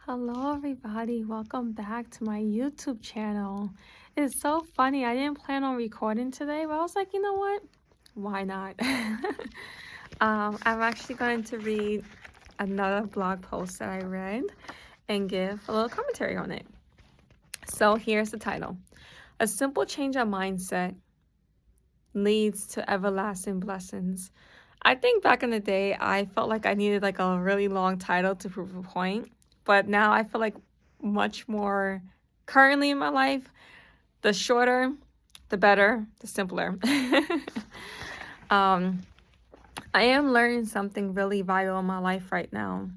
Hello, everybody. Welcome back to my YouTube channel. It's so funny. I didn't plan on recording today, but I was like, you know what? Why not? I'm actually going to read another blog post that I read and give a little commentary on it. So here's the title. A simple change of mindset leads to everlasting blessings. I think back in the day, I felt like I needed like a really long title to prove a point. But now I feel like much more currently in my life, the shorter, the better, the simpler. I am learning something really vital in my life right now.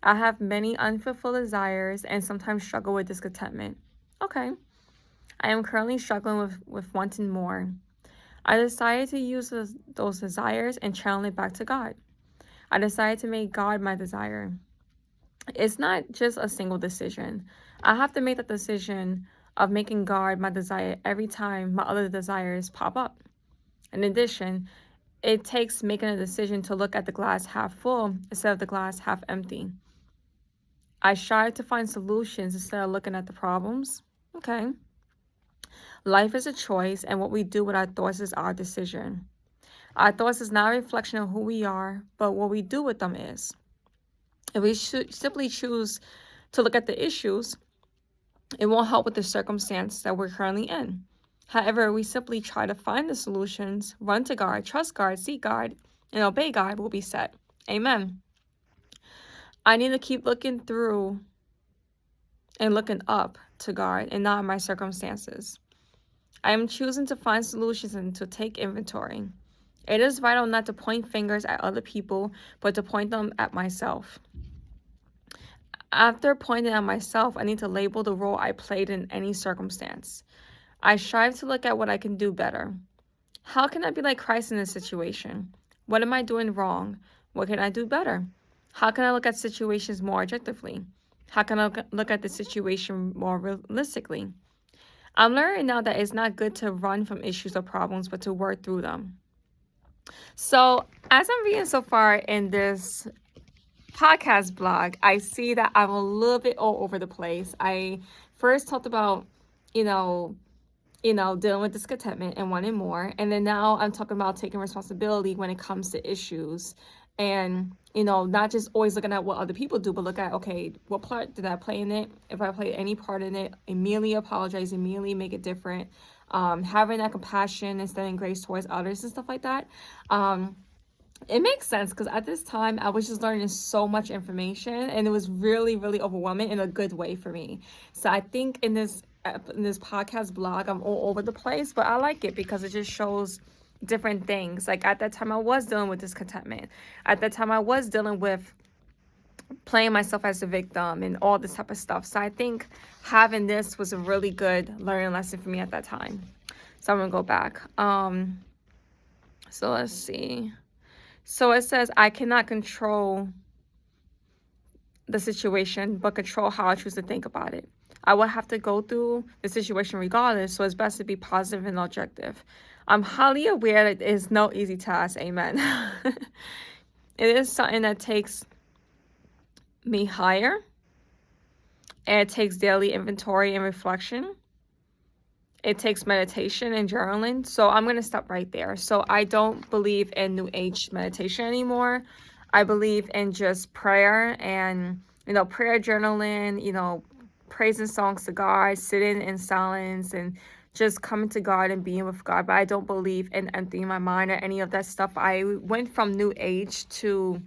I have many unfulfilled desires and sometimes struggle with discontentment. Okay. I am currently struggling with wanting more. I decided to use those desires and channel it back to God. I decided to make God my desire. It's not just a single decision. I have to make the decision of making God my desire every time my other desires pop up. In addition, it takes making a decision to look at the glass half full instead of the glass half empty. I strive to find solutions instead of looking at the problems. Okay. Life is a choice, and what we do with our thoughts is our decision. Our thoughts is not a reflection of who we are, but what we do with them is. If we should simply choose to look at the issues, it won't help with the circumstance that we're currently in. However, we simply try to find the solutions, run to God, trust God, seek God, and obey God, will be set. Amen. I need to keep looking through and looking up to God and not my circumstances. I am choosing to find solutions and to take inventory. It is vital not to point fingers at other people, but to point them at myself. After pointing at myself, I need to label the role I played in any circumstance. I strive to look at what I can do better. How can I be like Christ in this situation? What am I doing wrong? What can I do better? How can I look at situations more objectively? How can I look at the situation more realistically? I'm learning now that it's not good to run from issues or problems, but to work through them. So, as I'm reading so far in this podcast blog, I see that I'm a little bit all over the place. I first talked about, dealing with discontentment and wanting more. And then now I'm talking about taking responsibility when it comes to issues and, not just always looking at what other people do, but look at, okay, what part did I play in it? If I played any part in it, immediately apologize, immediately make it different. Having that compassion and extending grace towards others and stuff like that. It makes sense because at this time I was just learning so much information and it was really, really overwhelming in a good way for me. So I think in this podcast blog, I'm all over the place, but I like it because it just shows different things. Like at that time I was dealing with discontentment. At that time I was dealing with playing myself as a victim and all this type of stuff. So I think having this was a really good learning lesson for me at that time. So I'm gonna go back. So let's see. So it says, I cannot control the situation, but control how I choose to think about it. I will have to go through the situation regardless, so it's best to be positive and objective. I'm highly aware that it is no easy task, amen. It is something that takes me higher, and it takes daily inventory and reflection. It takes meditation and journaling. So I'm going to stop right there. So I don't believe in New Age meditation anymore. I believe in just prayer and, prayer journaling, praising songs to God, sitting in silence and just coming to God and being with God. But I don't believe in emptying my mind or any of that stuff. I went from New Age to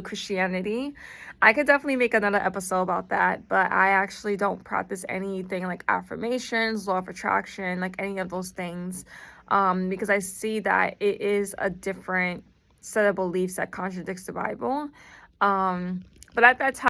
Christianity. I could definitely make another episode about that, but I actually don't practice anything like affirmations, law of attraction, like any of those things, because I see that it is a different set of beliefs that contradicts the Bible. But at that time,